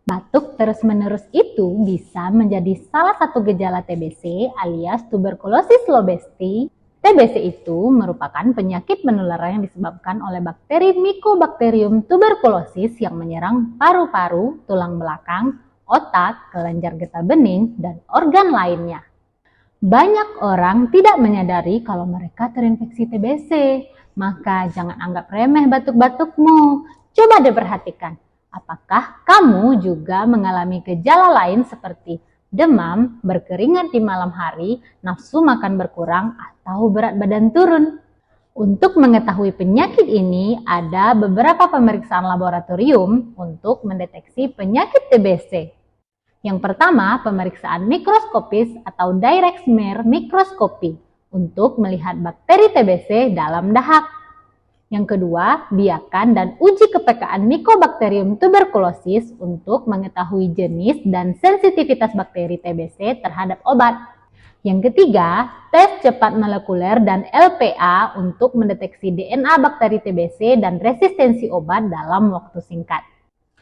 Batuk terus-menerus itu bisa menjadi salah satu gejala TBC alias tuberkulosis lobesti. TBC itu merupakan penyakit menular yang disebabkan oleh bakteri Mycobacterium tuberculosis yang menyerang paru-paru, tulang belakang, otak, kelenjar getah bening, dan organ lainnya. Banyak orang tidak menyadari kalau mereka terinfeksi TBC, maka jangan anggap remeh batuk-batukmu. Coba diperhatikan, apakah kamu juga mengalami gejala lain seperti demam, berkeringat di malam hari, nafsu makan berkurang, atau berat badan turun? Untuk mengetahui penyakit ini, ada beberapa pemeriksaan laboratorium untuk mendeteksi penyakit TBC. Yang pertama, pemeriksaan mikroskopis atau direct smear mikroskopi untuk melihat bakteri TBC dalam dahak. Yang kedua, biakan dan uji kepekaan Mycobacterium tuberculosis untuk mengetahui jenis dan sensitivitas bakteri TBC terhadap obat. Yang ketiga, tes cepat molekuler dan LPA untuk mendeteksi DNA bakteri TBC dan resistensi obat dalam waktu singkat.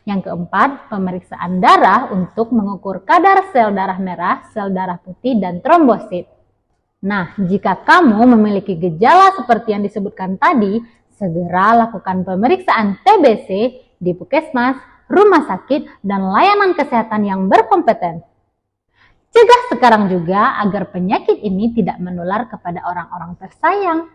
Yang keempat, pemeriksaan darah untuk mengukur kadar sel darah merah, sel darah putih, dan trombosit. Nah, jika kamu memiliki gejala seperti yang disebutkan tadi, segera lakukan pemeriksaan TBC di puskesmas, rumah sakit, dan layanan kesehatan yang berkompeten. Cegah sekarang juga agar penyakit ini tidak menular kepada orang-orang tersayang.